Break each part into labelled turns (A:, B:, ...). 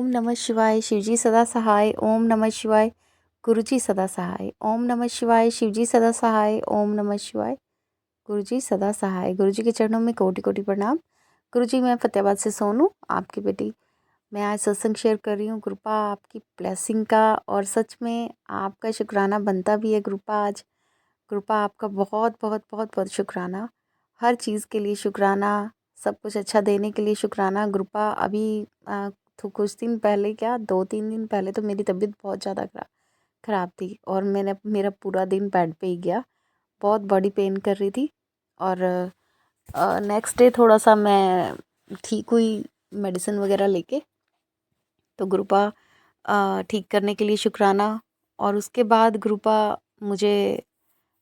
A: ओम नमः शिवाय शिवजी सदा सहाय। ओम नमः शिवाय गुरुजी सदा सहाय। ओम नमः शिवाय शिवजी सदा सहाय। ओम नमः शिवाय गुरुजी सदा सहाय। गुरुजी के चरणों में कोटि कोटि प्रणाम। गुरुजी, मैं फतेहाबाद से सोनू, आपकी बेटी। मैं आज सत्संग शेयर कर रही हूँ। कृपा आपकी ब्लेसिंग का, और सच में आपका शुक्राना बनता भी है। कृपा आज कृपा आपका बहुत बहुत बहुत बहुत शुक्राना। हर चीज़ के लिए शुक्राना, सब कुछ अच्छा देने के लिए शुक्राना। कृपा अभी तो कुछ दिन पहले, क्या 2-3 दिन पहले, तो मेरी तबीयत बहुत ज़्यादा ख़राब थी और मेरा पूरा दिन बेड पे ही गया। बहुत बॉडी पेन कर रही थी और नेक्स्ट डे थोड़ा सा मैं ठीक हुई मेडिसिन वगैरह लेके। तो कृपा ठीक करने के लिए शुक्राना। और उसके बाद कृपा मुझे,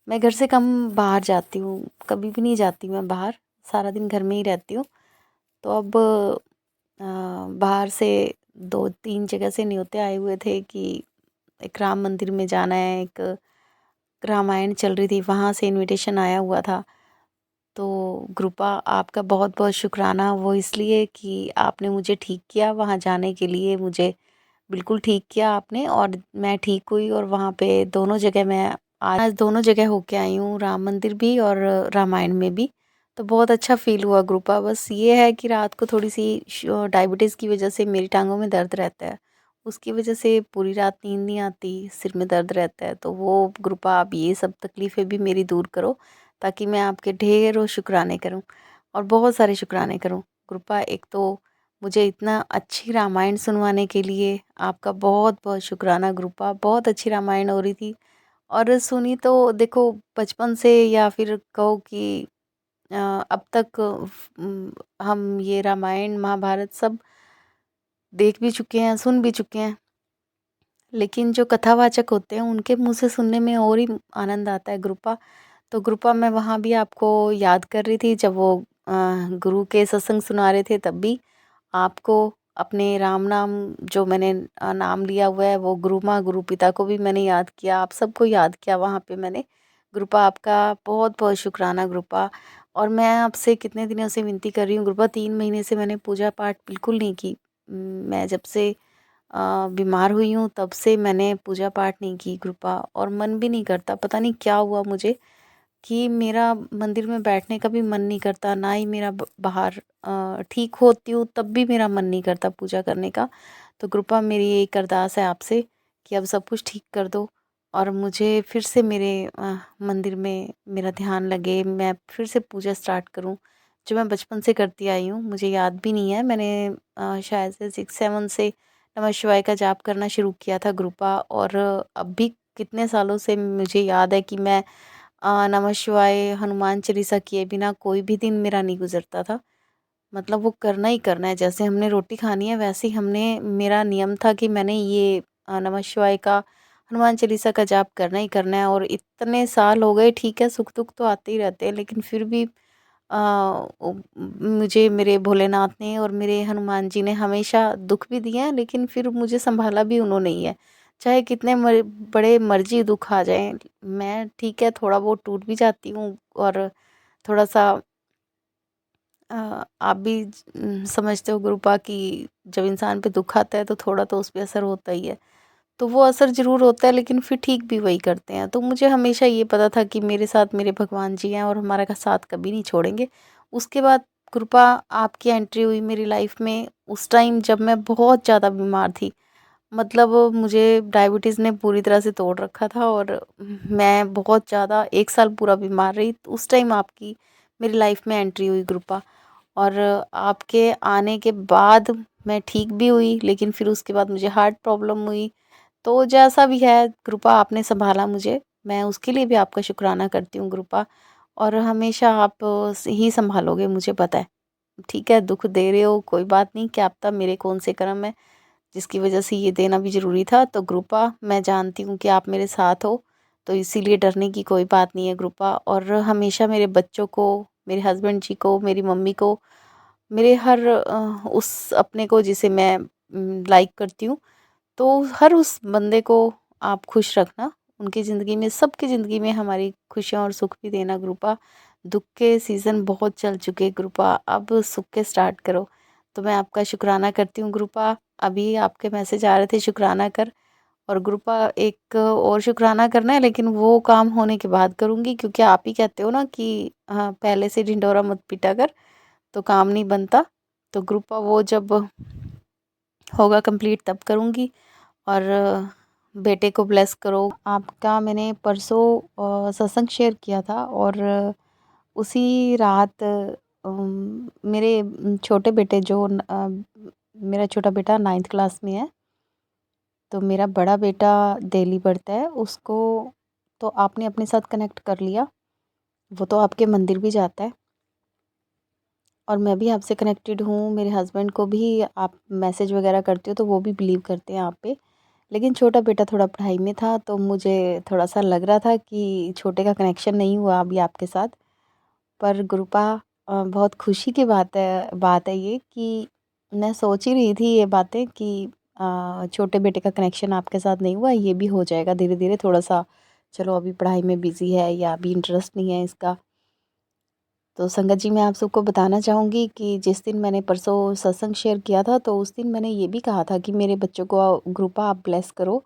A: मैं घर से कम बाहर जाती हूँ, कभी भी नहीं जाती मैं बाहर, सारा दिन घर में ही रहती हूँ। तो अब बाहर से 2-3 जगह से न्योते आए हुए थे कि एक राम मंदिर में जाना है, एक रामायण चल रही थी, वहाँ से इनविटेशन आया हुआ था। तो कृपा आपका बहुत बहुत शुक्राना, वो इसलिए कि आपने मुझे ठीक किया वहाँ जाने के लिए, मुझे बिल्कुल ठीक किया आपने और मैं ठीक हुई। और वहाँ पे दोनों जगह मैं आज दोनों जगह होके आई हूँ, राम मंदिर भी और रामायण में भी। तो बहुत अच्छा फील हुआ कृपा। बस ये है कि रात को थोड़ी सी डायबिटीज़ की वजह से मेरी टांगों में दर्द रहता है, उसकी वजह से पूरी रात नींद नहीं आती, सिर में दर्द रहता है। तो वो कृपा आप ये सब तकलीफ़ें भी मेरी दूर करो, ताकि मैं आपके ढेरों शुक्राने करूं और बहुत सारे शुक्राने करूं। कृपा एक तो मुझे इतना अच्छी रामायण सुनवाने के लिए आपका बहुत बहुत शुक्राना। कृपा बहुत अच्छी रामायण हो रही थी और सुनी तो देखो बचपन से, या फिर कहो कि अब तक हम ये रामायण महाभारत सब देख भी चुके हैं, सुन भी चुके हैं, लेकिन जो कथावाचक होते हैं उनके मुंह से सुनने में और ही आनंद आता है कृपा। तो कृपा मैं वहाँ भी आपको याद कर रही थी, जब वो गुरु के सत्संग सुना रहे थे, तब भी आपको अपने राम नाम जो मैंने नाम लिया हुआ है, वो गुरु माँ गुरु पिता को भी मैंने याद किया, आप सबको याद किया वहाँ पे मैंने। कृपा आपका बहुत बहुत शुक्राना कृपा। और मैं आपसे कितने दिनों से विनती कर रही हूँ कृपा, 3 महीने से मैंने पूजा पाठ बिल्कुल नहीं की। मैं जब से बीमार हुई हूँ तब से मैंने पूजा पाठ नहीं की कृपा, और मन भी नहीं करता, पता नहीं क्या हुआ मुझे कि मेरा मंदिर में बैठने का भी मन नहीं करता, ना ही मेरा बाहर ठीक होती हूँ तब भी मेरा मन नहीं करता पूजा करने का। तो कृपा मेरी एक अरदास है आपसे कि अब सब कुछ ठीक कर दो और मुझे फिर से मेरे मंदिर में मेरा ध्यान लगे, मैं फिर से पूजा स्टार्ट करूँ जो मैं बचपन से करती आई हूँ। मुझे याद भी नहीं है, मैंने शायद से 6-7 से नमः शिवाय का जाप करना शुरू किया था कृपा। और अब भी कितने सालों से मुझे याद है कि मैं नमः शिवाय हनुमान चालीसा किए बिना कोई भी दिन मेरा नहीं गुजरता था। मतलब वो करना ही करना है, जैसे हमने रोटी खानी है वैसे ही हमने, मेरा नियम था कि मैंने ये नमः शिवाय का हनुमान चालीसा का जाप करना ही करना है। और इतने साल हो गए, ठीक है सुख दुख तो आते ही रहते हैं, लेकिन फिर भी मुझे मेरे भोलेनाथ ने और मेरे हनुमान जी ने हमेशा दुख भी दिए हैं, लेकिन फिर मुझे संभाला भी उन्होंने ही है। चाहे कितने बड़े मर्जी दुख आ जाएं, मैं ठीक है थोड़ा बहुत टूट भी जाती हूँ। और थोड़ा सा आप भी समझते हो गुरुपा कि जब इंसान पे दुख आता है तो थोड़ा तो उस पे असर होता ही है। तो वो असर ज़रूर होता है, लेकिन फिर ठीक भी वही करते हैं। तो मुझे हमेशा ये पता था कि मेरे साथ मेरे भगवान जी हैं और हमारा का साथ कभी नहीं छोड़ेंगे। उसके बाद कृपा आपकी एंट्री हुई मेरी लाइफ में उस टाइम जब मैं बहुत ज़्यादा बीमार थी। मतलब मुझे डायबिटीज़ ने पूरी तरह से तोड़ रखा था और मैं बहुत ज़्यादा 1 साल पूरा बीमार रही। तो उस टाइम आपकी मेरी लाइफ में एंट्री हुई कृपा। और आपके आने के बाद मैं ठीक भी हुई, लेकिन फिर उसके बाद मुझे हार्ट प्रॉब्लम हुई। तो जैसा भी है कृपा आपने संभाला मुझे, मैं उसके लिए भी आपका शुक्राना करती हूँ कृपा। और हमेशा आप ही संभालोगे मुझे पता है। ठीक है, दुख दे रहे हो कोई बात नहीं, क्या पता मेरे कौन से कर्म है जिसकी वजह से ये देना भी ज़रूरी था। तो कृपा मैं जानती हूँ कि आप मेरे साथ हो, तो इसीलिए डरने की कोई बात नहीं है कृपा। और हमेशा मेरे बच्चों को, मेरे हस्बैंड जी को, मेरी मम्मी को, मेरे हर उस अपने को जिसे मैं लाइक करती हूँ, तो हर उस बंदे को आप खुश रखना। उनकी ज़िंदगी में, सबकी ज़िंदगी में हमारी खुशियाँ और सुख भी देना कृपा। दुख के सीज़न बहुत चल चुके कृपा, अब सुख के स्टार्ट करो। तो मैं आपका शुक्राना करती हूँ कृपा। अभी आपके मैसेज आ रहे थे शुक्राना कर, और ग्रुपा एक और शुक्राना करना है, लेकिन वो काम होने के बाद करूँगी, क्योंकि आप ही कहते हो ना कि हाँ पहले से ढिंढोरा मत पीटा कर, तो काम नहीं बनता। तो ग्रुपा वो जब होगा कंप्लीट तब करूँगी। और बेटे को ब्लेस करो। आपका मैंने परसों सत्संग शेयर किया था, और उसी रात मेरे छोटे बेटे जो मेरा छोटा बेटा 9th क्लास में है, तो मेरा बड़ा बेटा दिल्ली पढ़ता है, उसको तो आपने अपने साथ कनेक्ट कर लिया। वो तो आपके मंदिर भी जाता है, और मैं भी आपसे कनेक्टेड हूँ। मेरे हस्बैंड को भी आप मैसेज वगैरह करते हो तो वो भी बिलीव करते हैं आप पे। लेकिन छोटा बेटा थोड़ा पढ़ाई में था, तो मुझे थोड़ा सा लग रहा था कि छोटे का कनेक्शन नहीं हुआ अभी आपके साथ। पर गुरुपा बहुत खुशी की बात है ये, कि मैं सोच ही रही थी ये बातें कि छोटे बेटे का कनेक्शन आपके साथ नहीं हुआ, ये भी हो जाएगा धीरे धीरे। थोड़ा सा चलो अभी पढ़ाई में बिज़ी है या अभी इंटरेस्ट नहीं है इसका। तो संगत जी, मैं आप सबको बताना चाहूँगी कि जिस दिन मैंने परसों सत्संग शेयर किया था, तो उस दिन मैंने ये भी कहा था कि मेरे बच्चों को ग्रुपा आप ब्लेस करो,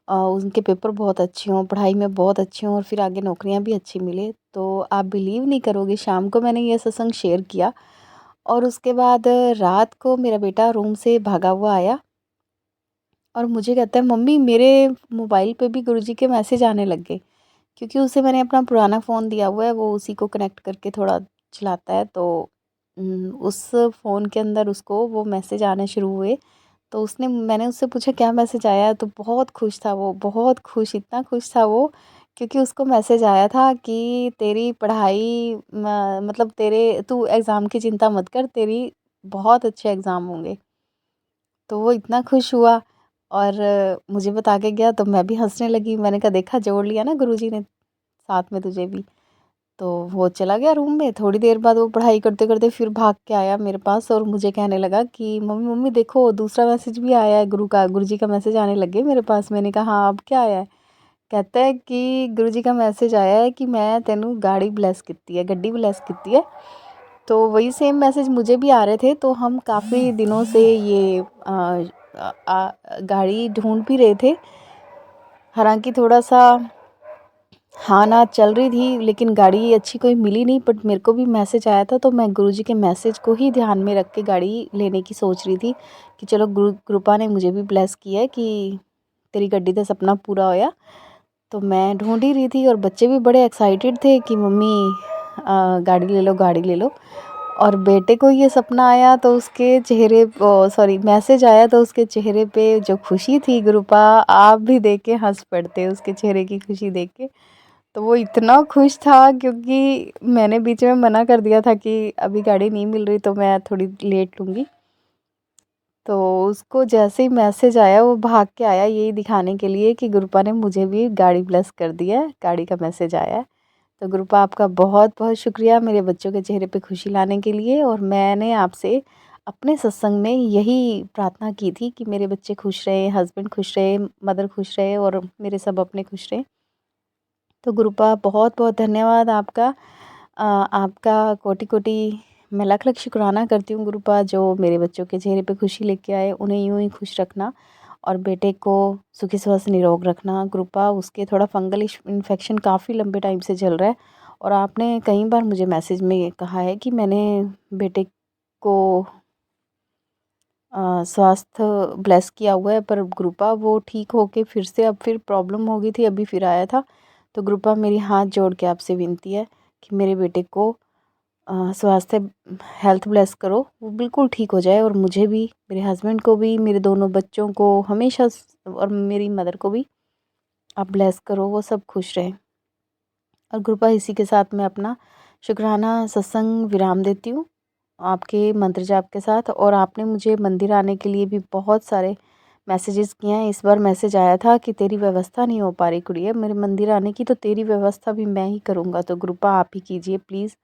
A: उनके पेपर बहुत अच्छे हों, पढ़ाई में बहुत अच्छे हों, और फिर आगे नौकरियां भी अच्छी मिले। तो आप बिलीव नहीं करोगे, शाम को मैंने ये सत्संग शेयर किया, और उसके बाद रात को मेरा बेटा रूम से भागा हुआ आया और मुझे कहता है, मम्मी मेरे मोबाइल पे भी गुरुजी के मैसेज आने लग गए। क्योंकि उसे मैंने अपना पुराना फ़ोन दिया हुआ है, वो उसी को कनेक्ट करके थोड़ा चलाता है, तो उस फ़ोन के अंदर उसको वो मैसेज आने शुरू हुए। तो मैंने उससे पूछा क्या मैसेज आया है, तो बहुत खुश था वो, बहुत खुश, इतना खुश था वो, क्योंकि उसको मैसेज आया था कि तेरी पढ़ाई मतलब तेरे तू एग्ज़ाम की चिंता मत कर, तेरी बहुत अच्छे एग्ज़ाम होंगे। तो वो इतना खुश हुआ, और मुझे बता के गया, तो मैं भी हंसने लगी। मैंने कहा देखा, जोड़ लिया ना गुरुजी ने साथ में तुझे भी। तो वो चला गया रूम में। थोड़ी देर बाद वो पढ़ाई करते करते फिर भाग के आया मेरे पास, और मुझे कहने लगा कि मम्मी मम्मी देखो, दूसरा मैसेज भी आया है, गुरुजी का मैसेज आने लगे मेरे पास। मैंने कहा हाँ, अब क्या आया है? कहता है कि गुरुजी का मैसेज आया है कि मैं तेनू गाड़ी ब्लेस की है, गड्डी ब्लेस की है। तो वही सेम मैसेज मुझे भी आ रहे थे, तो हम काफ़ी दिनों से ये गाड़ी ढूंढ भी रहे थे। हालांकि थोड़ा सा हाँ ना चल रही थी, लेकिन गाड़ी अच्छी कोई मिली नहीं। बट मेरे को भी मैसेज आया था, तो मैं गुरुजी के मैसेज को ही ध्यान में रख के गाड़ी लेने की सोच रही थी कि चलो गुरुपा ने मुझे भी ब्लेस किया है कि तेरी गड्डी का सपना पूरा होया। तो मैं ढूंढ ही रही थी, और बच्चे भी बड़े एक्साइटेड थे कि मम्मी गाड़ी ले लो, गाड़ी ले लो। और बेटे को ये सपना आया, तो उसके चेहरे सॉरी मैसेज आया, तो उसके चेहरे पे जो खुशी थी, गुरुपा आप भी देख के हंस पड़ते उसके चेहरे की खुशी देख के। तो वो इतना खुश था, क्योंकि मैंने बीच में मना कर दिया था कि अभी गाड़ी नहीं मिल रही, तो मैं थोड़ी लेट लूँगी। तो उसको जैसे ही मैसेज आया, वो भाग के आया यही दिखाने के लिए कि गुरुपा ने मुझे भी गाड़ी ब्लेस कर दिया है, गाड़ी का मैसेज आया है। तो गुरुपा आपका बहुत बहुत शुक्रिया मेरे बच्चों के चेहरे पे खुशी लाने के लिए। और मैंने आपसे अपने सत्संग में यही प्रार्थना की थी कि मेरे बच्चे खुश रहे, हस्बैंड खुश रहे, मदर खुश रहे, और मेरे सब अपने खुश रहे। तो गुरुपा बहुत बहुत धन्यवाद आपका। आपका कोटि कोटि मैं लख लख शुक्राना करती हूँ गुरुपा, जो मेरे बच्चों के चेहरे पे खुशी लेके आए। उन्हें यूं ही खुश रखना, और बेटे को सुखी स्वस्थ निरोग रखना। गुरुपा उसके थोड़ा फंगल इन्फेक्शन काफ़ी लंबे टाइम से चल रहा है, और आपने कई बार मुझे मैसेज में कहा है कि मैंने बेटे को स्वास्थ्य ब्लेस किया हुआ है, पर गुरुपा वो ठीक होके फिर से अब फिर प्रॉब्लम हो गई थी, अभी फिर आया था। तो गुरुपा मेरी हाथ जोड़ के आपसे विनती है कि मेरे बेटे को स्वास्थ्य हेल्थ ब्लेस करो, वो बिल्कुल ठीक हो जाए, और मुझे भी, मेरे हस्बैंड को भी, मेरे दोनों बच्चों को हमेशा और मेरी मदर को भी आप ब्लेस करो, वो सब खुश रहें। और गुरुपा इसी के साथ मैं अपना शुक्राना सत्संग विराम देती हूँ आपके मंत्र जाप के साथ। और आपने मुझे मंदिर आने के लिए भी बहुत सारे मैसेजेस किए हैं। इस बार मैसेज आया था कि तेरी व्यवस्था नहीं हो पा रही कुड़िए मेरे मंदिर आने की, तो तेरी व्यवस्था भी मैं ही करूँगा, तो कृपा आप ही कीजिए प्लीज़।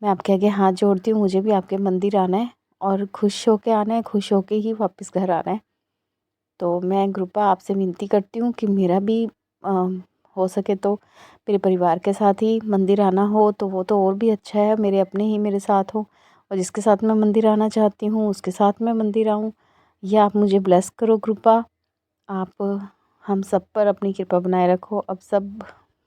A: मैं आपके आगे हाथ जोड़ती हूँ, मुझे भी आपके मंदिर आना है, और खुश होके आना है, खुश होके ही वापस घर आना है। तो मैं कृपा आपसे विनती करती हूँ कि मेरा भी हो सके तो मेरे परिवार के साथ ही मंदिर आना हो, तो वो तो और भी अच्छा है, मेरे अपने ही मेरे साथ हो, और जिसके साथ मैं मंदिर आना चाहती हूँ उसके साथ मैं मंदिर आऊँ। ये आप मुझे ब्लेस करो कृपा। आप हम सब पर अपनी कृपा बनाए रखो। अब सब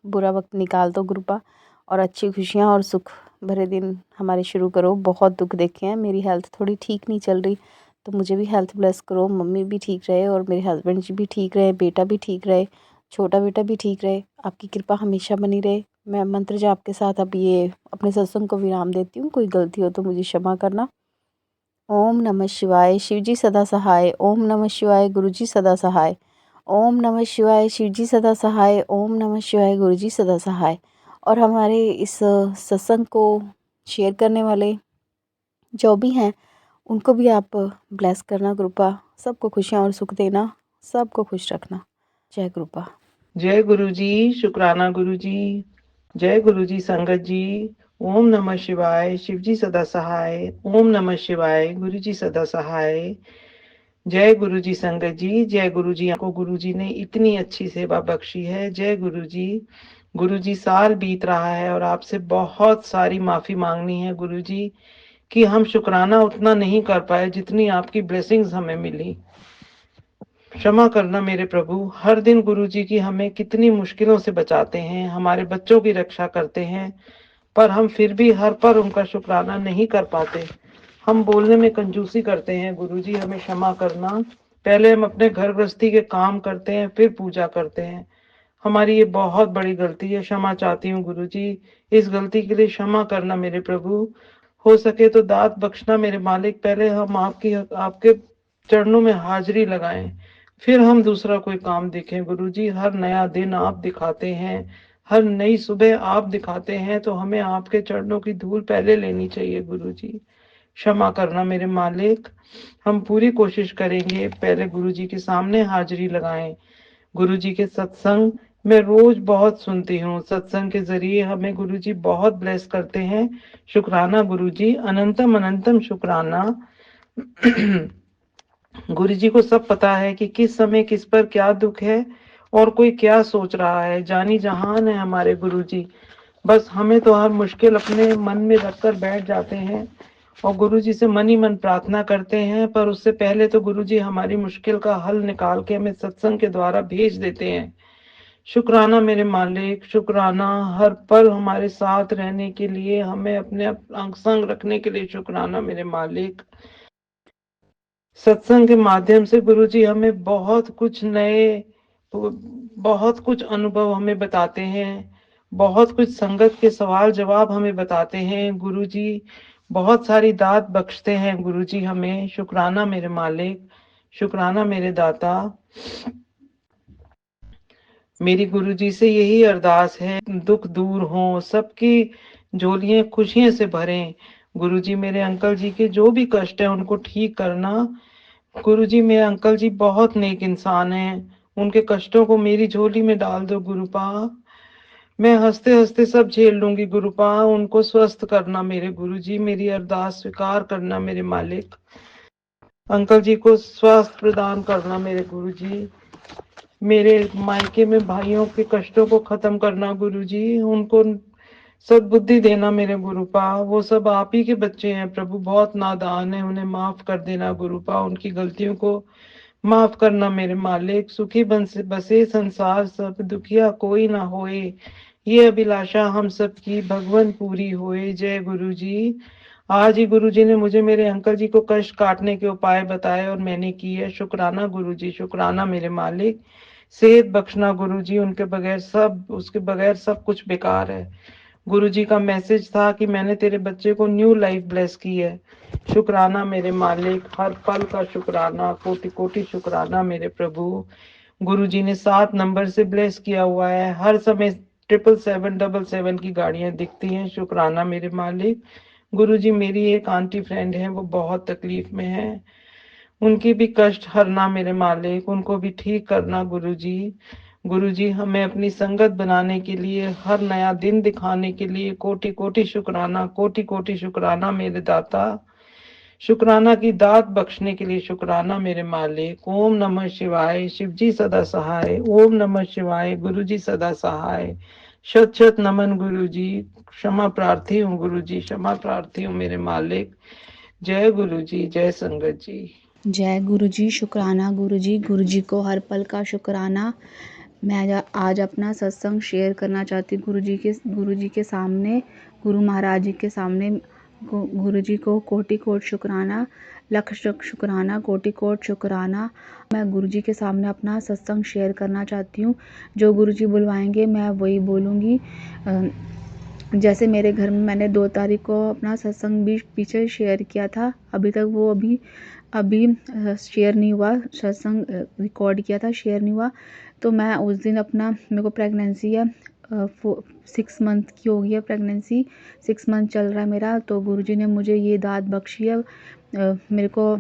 A: बुरा वक्त निकाल दो कृपा, और अच्छी खुशियाँ और सुख भरे दिन हमारे शुरू करो। बहुत दुख देखे हैं, मेरी हेल्थ थोड़ी ठीक नहीं चल रही, तो मुझे भी हेल्थ ब्लेस करो। मम्मी भी ठीक रहे और मेरे हस्बैंड जी भी ठीक रहे, बेटा भी ठीक रहे, छोटा बेटा भी ठीक रहे। आपकी कृपा हमेशा बनी रहे। मैं मंत्र जाप के साथ अब ये अपने सत्संग को विराम देती हूँ। कोई गलती हो तो मुझे क्षमा करना। ओम नमः शिवाय, शिवजी सदा सहाय। ओम नमः शिवाय, गुरुजी सदा सहाय। ओम नमः शिवाय, शिवजी सदा सहाय। ओम नमः शिवाय, गुरुजी सदा सहाय। और हमारे इस सत्संग को शेयर करने वाले जो भी हैं, उनको भी आप ब्लेस करना कृपा। सबको खुशियाँ और सुख देना, सबको खुश रखना। जय कृपा।
B: जय गुरु जी। शुक्राना गुरु जी। जय गुरु जी। संगत जी, ओम नमः शिवाय, शिव जी सदा सहाय। ओम नमः शिवाय, गुरु जी सदा सहाय। जय गुरु जी। संगत जी, जय गुरु जी। आपको गुरु जी ने इतनी अच्छी सेवा बख्शी है। जय गुरु जी। गुरु जी, साल बीत रहा है और आपसे बहुत सारी माफी मांगनी है गुरु जी, कि हम शुक्राना उतना नहीं कर पाए जितनी आपकी ब्लेसिंग्स हमें मिली। क्षमा करना मेरे प्रभु। हर दिन गुरु जी की हमें कितनी मुश्किलों से बचाते हैं, हमारे बच्चों की रक्षा करते हैं, पर हम फिर भी हर पर उनका शुक्राना नहीं कर पाते। हम बोलने में कंजूसी करते हैं गुरु जी, हमें क्षमा करना। पहले हम अपने घर गृहस्थी के काम करते हैं, फिर पूजा करते हैं। हमारी ये बहुत बड़ी गलती है। क्षमा चाहती हूँ गुरु जी। इस गलती के लिए क्षमा करना मेरे प्रभु। हो सके तो दात बख्शना मेरे मालिक। पहले हम आपके चरणों में हाजिरी लगाएं, फिर हम दूसरा कोई काम देखें गुरु जी। हर नया दिन आप दिखाते हैं, हर नई सुबह आप दिखाते हैं, तो हमें आपके चरणों की धूल पहले लेनी चाहिए गुरु जी। क्षमा करना मेरे मालिक। हम पूरी कोशिश करेंगे, पहले गुरु जी के सामने हाजिरी लगाएं। गुरु जी के सत्संग मैं रोज बहुत सुनती हूँ। सत्संग के जरिए हमें गुरु जी बहुत ब्लेस करते हैं। शुक्राना गुरु जी, अनंतम अनंतम शुक्राना। गुरु जी को सब पता है कि किस समय किस पर क्या दुख है और कोई क्या सोच रहा है। जानी जहान है हमारे गुरु जी। बस हमें तो हर मुश्किल अपने मन में रखकर बैठ जाते हैं और गुरु जी से मन ही मन प्रार्थना करते हैं, पर उससे पहले तो गुरु जी हमारी मुश्किल का हल निकाल के हमें सत्संग के द्वारा भेज देते हैं। शुक्राना मेरे मालिक, शुक्राना। हर पल हमारे साथ रहने के लिए, हमें अपने अंग संग रखने के लिए शुक्राना मेरे मालिक। सत्संग के माध्यम से गुरु जी हमें बहुत कुछ नए, बहुत कुछ अनुभव हमें बताते हैं, बहुत कुछ संगत के सवाल जवाब हमें बताते हैं गुरु जी। बहुत सारी दात बख्शते हैं गुरु जी हमें। शुक्राना मेरे मालिक, शुक्राना मेरे दाता। मेरी गुरु जी से यही अरदास है, दुख दूर हो, सबकी झोलियां खुशियों से भरें। गुरु जी, मेरे अंकल जी के जो भी कष्ट है उनको ठीक करना। गुरु जी, मेरे अंकल जी बहुत नेक इंसान हैं, उनके कष्टों को मेरी झोली में डाल दो गुरुपा। मैं हंसते हंसते सब झेल लूंगी गुरुपा। उनको स्वस्थ करना मेरे गुरु जी, मेरी अरदास स्वीकार करना मेरे मालिक। अंकल जी को स्वास्थ्य प्रदान करना मेरे गुरु जी। मेरे मायके में भाइयों के कष्टों को खत्म करना गुरु जी। उनको सद्बुद्धि देना मेरे गुरुपा। वो सब आप ही के बच्चे हैं प्रभु, बहुत नादान है, उन्हें माफ कर देना गुरुपा। उनकी गलतियों को माफ करना मेरे मालिक। सुखी बसे संसार सब, दुखिया कोई ना होए, ये अभिलाषा हम सब की भगवान पूरी होए। जय गुरु जी। आज ही गुरु जी ने मुझे मेरे अंकल जी को कष्ट काटने के उपाय बताए और मैंने की है। शुक्राना गुरु जी, शुक्राना मेरे मालिक। सेहत बख्शना गुरु जी, उसके बगैर सब कुछ बेकार है। गुरु जी का मैसेज था कि मैंने तेरे बच्चे को न्यू लाइफ ब्लेस की है। शुक्राना मेरे मालिक, हर पल का शुक्राना, कोटि कोटि शुक्राना मेरे प्रभु। गुरु जी ने 7 नंबर से ब्लेस किया हुआ है। हर समय 777 की गाड़ियां दिखती हैं। शुक्राना मेरे मालिक। गुरु जी, मेरी एक आंटी फ्रेंड है, वो बहुत तकलीफ में है, उनकी भी कष्ट हरना मेरे मालिक, उनको भी ठीक करना गुरु जी। गुरु जी, हमें अपनी संगत बनाने के लिए, हर नया दिन दिखाने के लिए कोटि कोटि शुक्राना, कोटि कोटि शुक्राना मेरे दाता। शुक्राना की दात बख्शने के लिए शुक्राना मेरे मालिक। ओम नमः शिवाय, शिव जी सदा सहाय। ओम नमः शिवाय, गुरु जी सदा सहाय। शत शत नमन गुरु जी। क्षमा प्रार्थी हूँ गुरु जी, क्षमा प्रार्थी हूँ मेरे मालिक। जय गुरु जी, जय संगत जी।
C: जय गुरु जी। शुक्राना गुरु जी को हर पल का शुक्राना। मैं आज अपना सत्संग शेयर करना चाहती हूँ गुरु जी के सामने, गुरु महाराज जी के सामने। गुरु जी को कोटि कोट शुक्राना, लख शुक्राना, कोटि कोट शुक्राना। मैं गुरु जी के सामने अपना सत्संग शेयर करना चाहती हूँ। जो गुरु जी बुलवाएंगे मैं वही बोलूँगी। जैसे मेरे घर में मैंने 2 तारीख को अपना सत्संग भी पीछे शेयर किया था, अभी तक वो अभी शेयर नहीं हुआ। सत्संग रिकॉर्ड किया था, शेयर नहीं हुआ। तो मैं उस दिन अपना, मेरे को प्रेगनेंसी है, 6 मंथ की हो गई है प्रेगनेंसी, 6 मंथ चल रहा है मेरा। तो गुरुजी ने मुझे ये दात बख्शी है। मेरे को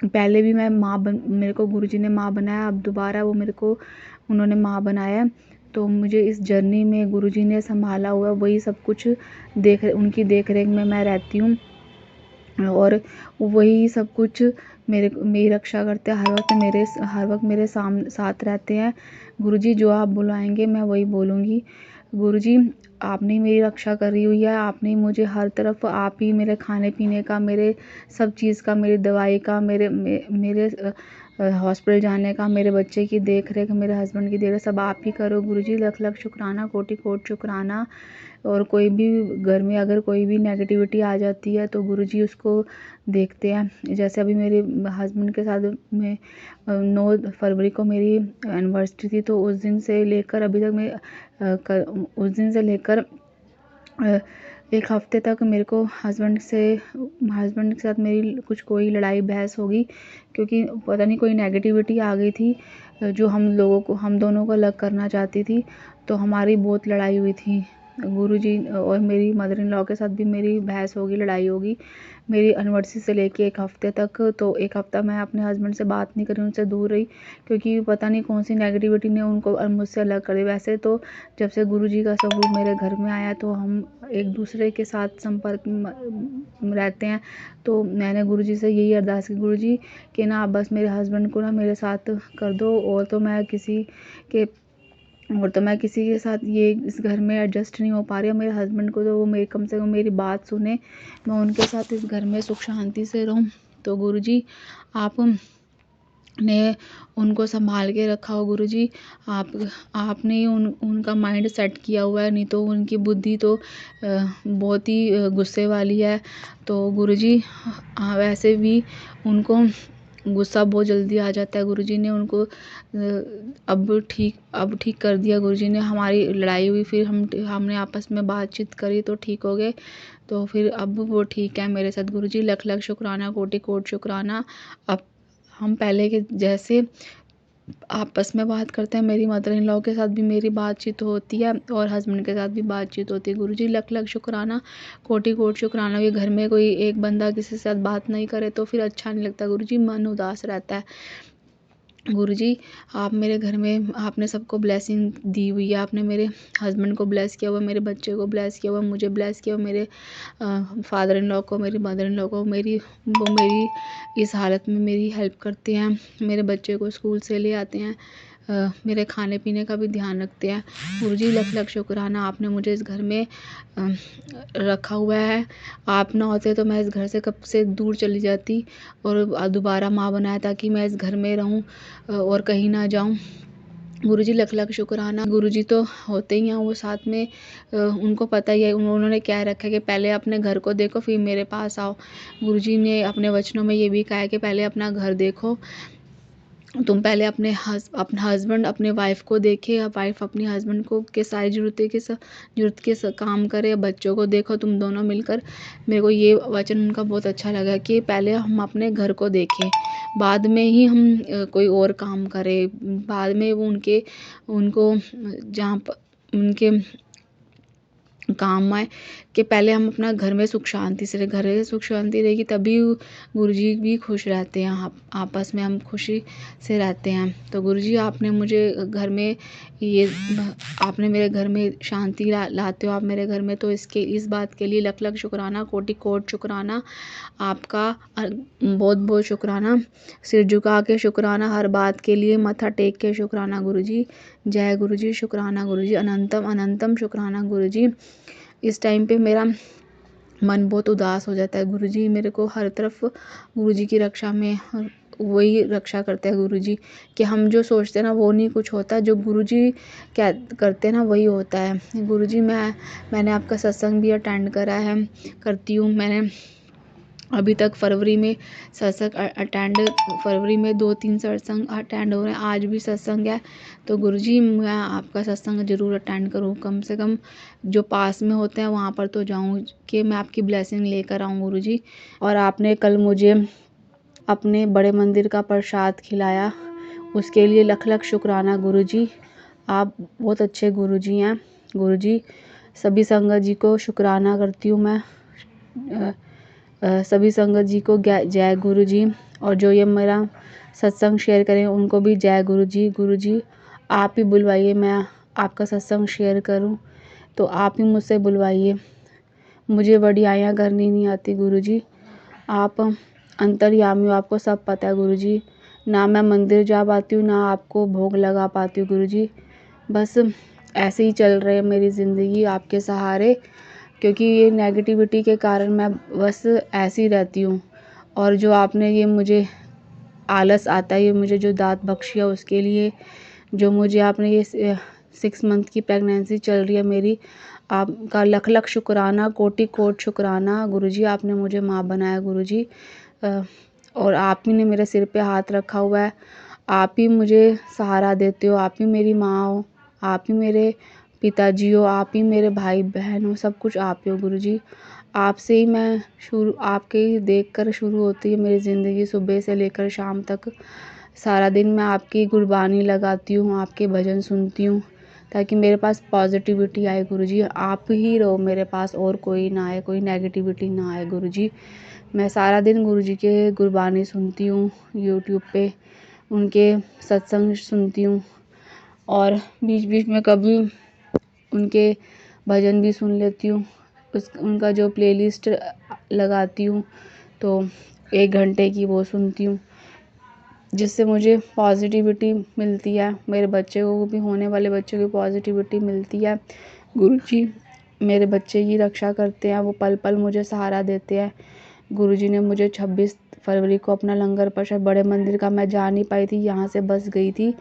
C: पहले भी मैं मेरे को गुरुजी ने माँ बनाया, अब दोबारा वो मेरे को उन्होंने माँ बनाया। तो मुझे इस जर्नी में गुरुजी ने संभाला हुआ, वही सब कुछ उनकी देख रेख में मैं रहती हूँ और वही सब कुछ मेरी रक्षा करते हैं। हर वक्त मेरे साथ रहते हैं। गुरुजी जो आप बुलाएंगे मैं वही बोलूँगी। गुरुजी आपने मेरी रक्षा करी हुई है, आपने मुझे हर तरफ, आप ही मेरे खाने पीने का, मेरे सब चीज़ का, मेरी दवाई का, मेरे हॉस्पिटल जाने का, मेरे बच्चे की देख रेख, मेरे हस्बैंड की देख रेख, सब आप ही करो गुरुजी। लख लख शुक्राना, कोटि कोट शुक्राना। और कोई भी घर में अगर कोई भी नेगेटिविटी आ जाती है तो गुरुजी उसको देखते हैं। जैसे अभी मेरे हस्बैंड के साथ में 9 फरवरी को मेरी एनिवर्सरी थी, तो उस दिन से लेकर अभी तक उस दिन से लेकर 1 हफ्ते तक मेरे को हस्बैंड के साथ मेरी कोई लड़ाई बहस होगी, क्योंकि पता नहीं कोई नेगेटिविटी आ गई थी जो हम दोनों को अलग करना चाहती थी। तो हमारी बहुत लड़ाई हुई थी। गुरुजी और मेरी मदर इन लॉ के साथ भी मेरी बहस होगी, लड़ाई होगी मेरी एनिवर्सरी से लेके 1 हफ्ते तक। तो 1 हफ्ता मैं अपने हस्बैंड से बात नहीं करी, उनसे दूर रही, क्योंकि पता नहीं कौन सी नेगेटिविटी ने उनको मुझसे अलग कर दिया। वैसे तो जब से गुरुजी का स्वरूप मेरे घर में आया तो हम एक दूसरे के साथ संपर्क में रहते हैं। तो मैंने गुरुजी से यही अरदास की, गुरुजी कि ना आप बस मेरे हस्बैंड को ना मेरे साथ कर दो, और तो मैं किसी के साथ ये इस घर में एडजस्ट नहीं हो पा रही हूँ। मेरे हस्बैंड को तो वो मेरी, कम से कम मेरी बात सुने, मैं उनके साथ इस घर में सुख शांति से रहूँ। तो गुरुजी ने उनको संभाल के रखा हो गुरुजी। आपने ही उनका माइंड सेट किया हुआ है, नहीं तो उनकी बुद्धि तो बहुत ही गुस्से वाली है। तो गुरुजी वैसे भी उनको गुस्सा बहुत जल्दी आ जाता है। गुरुजी ने उनको अब ठीक कर दिया। गुरुजी ने, हमारी लड़ाई हुई, फिर हमने आपस में बातचीत करी तो ठीक हो गए। तो फिर अब वो ठीक है मेरे साथ। गुरुजी लख लख शुक्राना, कोटि कोट शुक्राना। अब हम पहले के जैसे आपस में बात करते हैं। मेरी मदर इन लॉ के साथ भी मेरी बातचीत होती है और हस्बैंड के साथ भी बातचीत होती है। गुरुजी लख लख शुक्राना, कोटि कोट शुक्राना। ये घर में कोई एक बंदा किसी के साथ बात नहीं करे तो फिर अच्छा नहीं लगता गुरुजी, मन उदास रहता है। गुरुजी आप मेरे घर में, आपने सबको ब्लेसिंग दी हुई है। आपने मेरे हस्बैंड को ब्लेस किया हुआ, मेरे बच्चे को ब्लेस किया हुआ, मुझे ब्लेस किया हुआ, मेरे फादर इन लॉ को, मेरी मदर इन लॉ को। वो मेरी इस हालत में मेरी हेल्प करते हैं, मेरे बच्चे को स्कूल से ले आते हैं, मेरे खाने पीने का भी ध्यान रखते हैं। गुरुजी लख लख शुक्राना, आपने मुझे इस घर में रखा हुआ है। आप ना होते तो मैं इस घर से कब से दूर चली जाती और दोबारा माँ बनाया ताकि मैं इस घर में रहूं और कहीं ना जाऊं। गुरुजी लख लख शुक्राना। गुरुजी तो होते ही हैं, वो साथ में उनको पता ही है, उन्होंने क्या रखा है कि पहले अपने घर को देखो फिर मेरे पास आओ। गुरुजी ने अपने वचनों में ये भी कहा है कि पहले अपना घर देखो, तुम पहले अपना हस्बैंड अपने वाइफ को देखे, या वाइफ अपने हस्बैंड को के सारी ज़रूरत के काम करे, बच्चों को देखो तुम दोनों मिलकर। मेरे को ये वचन उनका बहुत अच्छा लगा कि पहले हम अपने घर को देखें, बाद में ही हम कोई और काम करें। बाद में वो उनको जहाँ उनके काम आए कि पहले हम अपना घर में सुख शांति से रहे। घर में सुख शांति रहेगी तभी गुरुजी भी खुश रहते हैं, आपस में हम खुशी से रहते हैं। तो गुरुजी आपने मुझे घर में आपने मेरे घर में शांति लाते हो आप मेरे घर में, तो इस बात के लिए लख लख शुक्राना, कोटि कोट शुक्राना। आपका बहुत बहुत शुक्राना, सिर झुका के शुक्राना, हर बात के लिए माथा टेक के शुक्राना गुरुजी। जय गुरुजी, शुक्राना गुरुजी, अनंतम अनंतम शुक्राना गुरुजी। इस टाइम पे मेरा मन बहुत उदास हो जाता है। गुरुजी मेरे को हर तरफ गुरुजी की रक्षा में वही रक्षा करते हैं गुरुजी, कि हम जो सोचते हैं ना वो नहीं कुछ होता, जो गुरुजी क्या करते हैं ना वही होता है। गुरुजी मैंने आपका सत्संग भी अटेंड करा है, करती हूँ। मैंने अभी तक फरवरी में 2-3 सत्संग अटेंड हो रहे हैं। आज भी सत्संग है, तो गुरुजी मैं आपका सत्संग ज़रूर अटेंड करूँ, कम से कम जो पास में होते हैं वहाँ पर तो जाऊँ, कि मैं आपकी ब्लेसिंग लेकर आऊँ गुरुजी। और आपने कल मुझे अपने बड़े मंदिर का प्रसाद खिलाया, उसके लिए लख लख शुक्राना गुरुजी। आप बहुत अच्छे गुरुजी हैं गुरुजी। सभी संगत जी को शुक्राना करती हूँ मैं। सभी संगत जी को जय गुरु जी। और जो ये मेरा सत्संग शेयर करें उनको भी जय गुरु जी। गुरु जी आप ही बुलवाइए, मैं आपका सत्संग शेयर करूं तो आप ही मुझसे बुलवाइए। मुझे वडियाइयाँ करनी नहीं आती गुरु जी, आप अंतर्यामी हो, आपको सब पता है गुरु जी। ना मैं मंदिर जा पाती हूँ, ना आपको भोग लगा पाती हूँ गुरु जी। बस ऐसे ही चल रहे मेरी ज़िंदगी आपके सहारे, क्योंकि ये नेगेटिविटी के कारण मैं बस ऐसी ही रहती हूँ। और जो आपने ये मुझे आलस आता है, ये मुझे जो दात बख्शी है उसके लिए, जो मुझे आपने ये 6 मंथ की प्रेगनेंसी चल रही है मेरी, आपका लख लख शुक्राना, कोटि कोट शुक्राना गुरुजी। आपने मुझे माँ बनाया गुरुजी, और आप ही ने मेरे सिर पे हाथ रखा हुआ है। आप ही मुझे सहारा देते हो, आप ही मेरी माँ हो, आप ही मेरे पिताजी हो, आप ही मेरे भाई बहन हो, सब कुछ आप ही हो गुरुजी। आपसे ही मैं आपके ही देख कर शुरू होती है मेरी ज़िंदगी, सुबह से लेकर शाम तक। सारा दिन मैं आपकी गुरबानी लगाती हूँ, आपके भजन सुनती हूँ, ताकि मेरे पास पॉजिटिविटी आए गुरुजी। आप ही रहो मेरे पास, और कोई ना आए, कोई नेगेटिविटी ना आए गुरुजी। मैं सारा दिन गुरुजी के गुरबानी सुनती हूँ, यूट्यूब पे उनके सत्संग सुनती हूँ, और बीच बीच में कभी उनके भजन भी सुन लेती हूँ। उनका जो प्लेलिस्ट लगाती हूँ तो 1 घंटे की वो सुनती हूँ, जिससे मुझे पॉजिटिविटी मिलती है, मेरे बच्चे को भी, होने वाले बच्चों की पॉजिटिविटी मिलती है। गुरुजी मेरे बच्चे की रक्षा करते हैं, वो पल पल मुझे सहारा देते हैं। गुरुजी ने मुझे 26 फरवरी को अपना लंगर प्रसाद बड़े मंदिर का, मैं जा नहीं पाई थी, यहाँ से बस गई थी,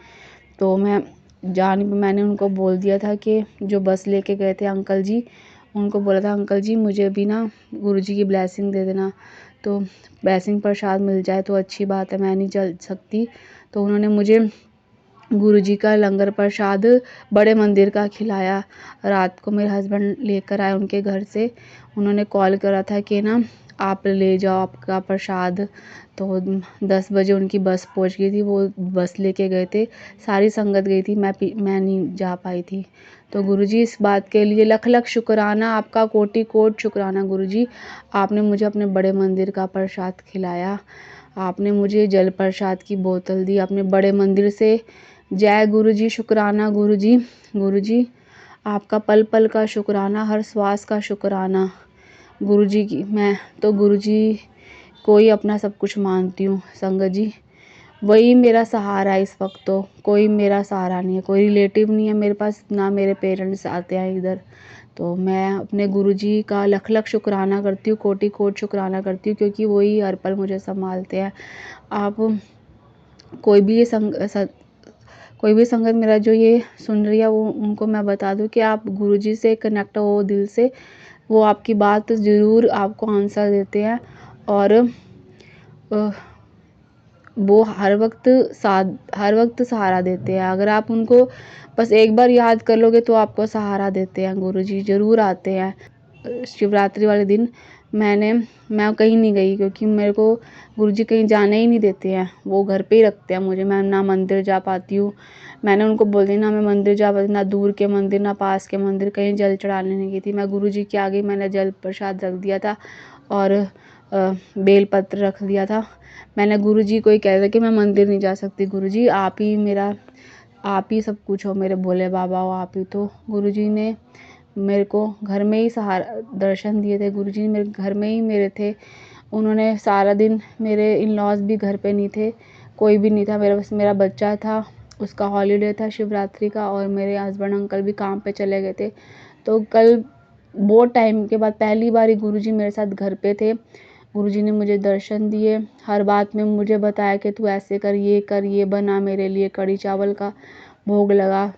C: तो मैंने उनको बोल दिया था कि जो बस लेके गए थे अंकल जी, उनको बोला था अंकल जी मुझे भी ना गुरुजी की ब्लेसिंग दे देना, तो ब्लेसिंग प्रसाद मिल जाए तो अच्छी बात है, मैं नहीं चल सकती। तो उन्होंने मुझे गुरुजी का लंगर प्रसाद बड़े मंदिर का खिलाया। रात को मेरे हस्बैंड लेकर आए उनके घर से, उन्होंने कॉल करा था कि ना आप ले जाओ आपका प्रसाद, तो 10 बजे उनकी बस पहुंच गई थी, वो बस लेके गए थे, सारी संगत गई थी, मैं नहीं जा पाई थी। तो गुरुजी इस बात के लिए लख लख शुक्राना, आपका कोटि कोट शुक्राना गुरुजी। आपने मुझे अपने बड़े मंदिर का प्रसाद खिलाया, आपने मुझे जल प्रसाद की बोतल दी अपने बड़े मंदिर से। जय गुरुजी, शुक्राना गुरुजी। गुरुजी आपका पल पल का शुक्राना, हर श्वास का शुक्राना गुरुजी की। मैं तो गुरुजी को ही अपना सब कुछ मानती हूँ संगत जी, वही मेरा सहारा है इस वक्त, तो कोई मेरा सहारा नहीं है, कोई रिलेटिव नहीं है मेरे पास, ना मेरे पेरेंट्स आते हैं इधर। तो मैं अपने गुरुजी का लख लख शुक्राना करती हूँ, कोटि कोट शुक्राना करती हूँ, क्योंकि वही हर पल मुझे संभालते हैं। आप कोई भी संगत मेरा जो ये सुन रही है, वो उनको मैं बता दूं कि आप गुरुजी से कनेक्ट हो दिल से, वो आपकी बात ज़रूर आपको आंसर देते हैं, और वो हर वक्त सहारा देते हैं। अगर आप उनको बस एक बार याद कर लोगे तो आपको सहारा देते हैं, गुरुजी ज़रूर आते हैं। शिवरात्रि वाले दिन मैं कहीं नहीं गई, क्योंकि मेरे को गुरुजी कहीं जाने ही नहीं देते हैं, वो घर पे ही रखते हैं मुझे। मैं ना मंदिर जा पाती हूँ, मैंने उनको बोल दिया ना मैं मंदिर जा पाती, ना दूर के मंदिर ना पास के मंदिर, कहीं जल चढ़ाने नहीं गई थी मैं। गुरुजी के आगे मैंने जल प्रसाद रख दिया था, और बेल पत्र रख दिया था। मैंने गुरुजी को ही कह दिया कि मैं मंदिर नहीं जा सकती, गुरुजी आप ही सब कुछ हो, मेरे भोले बाबा हो आप ही। तो गुरुजी ने मेरे को घर में ही सहारा दर्शन दिए थे, गुरुजी ने मेरे घर में ही मेरे थे। उन्होंने सारा दिन, मेरे इन लॉज भी घर पे नहीं थे, कोई भी नहीं था, मेरा बच्चा था, उसका हॉलीडे था शिवरात्रि का, और मेरे हस्बैंड अंकल भी काम पे चले गए थे। तो कल बहुत टाइम के बाद पहली बार ही गुरुजी मेरे साथ घर पे थे। गुरुजी ने मुझे दर्शन दिए, हर बात में मुझे बताया कि तू ऐसे कर, ये बना मेरे लिए कढ़ी चावल का भोग लगा।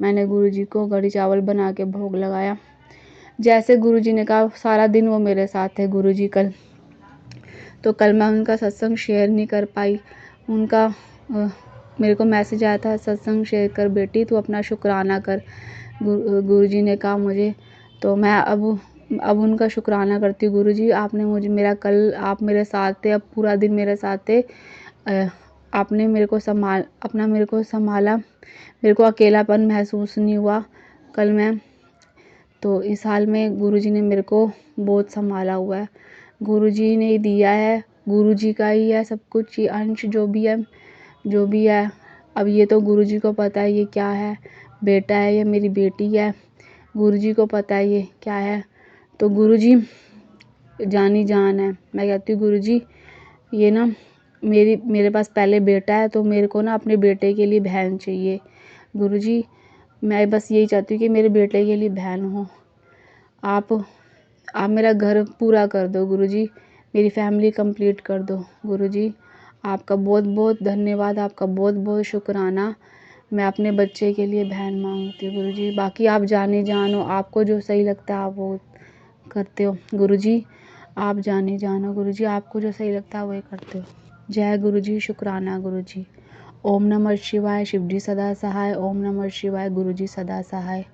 C: मैंने गुरुजी को कढ़ी चावल बना के भोग लगाया। जैसे गुरुजी ने कहा सारा दिन वो मेरे साथ थे गुरुजी। कल मैं उनका सत्संग शेयर नहीं कर पाई। उनका मेरे को मैसेज आया था, सत्संग शेयर कर बेटी, तू अपना शुक्राना कर। गुरुजी ने कहा मुझे, तो मैं अब उनका शुक्राना करती हूँ। गुरुजी आपने मुझे आप मेरे साथ थे, अब पूरा दिन मेरे साथ थे। आपने मेरे को संभाला, मेरे को अकेलापन महसूस नहीं हुआ कल मैं। तो इस हाल में गुरुजी ने मेरे को बहुत संभाला हुआ है। गुरुजी ने ही दिया है, गुरुजी का ही है सब कुछ, ये अंश जो भी है। अब ये तो गुरुजी को पता है ये क्या है, बेटा है या मेरी बेटी है, गुरुजी को पता है ये क्या है। तो गुरुजी जानी जान है। मैं कहती हूँ गुरुजी ये ना मेरे पास पहले बेटा है, तो मेरे को ना अपने बेटे के लिए बहन चाहिए। गुरुजी मैं बस यही चाहती हूँ कि मेरे बेटे के लिए बहन हो। आप मेरा घर पूरा कर दो गुरुजी, मेरी फैमिली कंप्लीट कर दो गुरुजी। आपका बहुत बहुत धन्यवाद, आपका बहुत बहुत शुक्राना। मैं अपने बच्चे के लिए बहन मांगती हूँ गुरुजी। बाकी आप जानो, आपको जो सही लगता है आप वो करते हो गुरुजी। आप जानो गुरुजी, आपको जो सही लगता है वही करते हो। जय गुरुजी, शुक्राना गुरुजी। ओम नमः शिवाय, शिवजी सदा सहाय। ओम नमः शिवाय, गुरुजी सदा सहाय।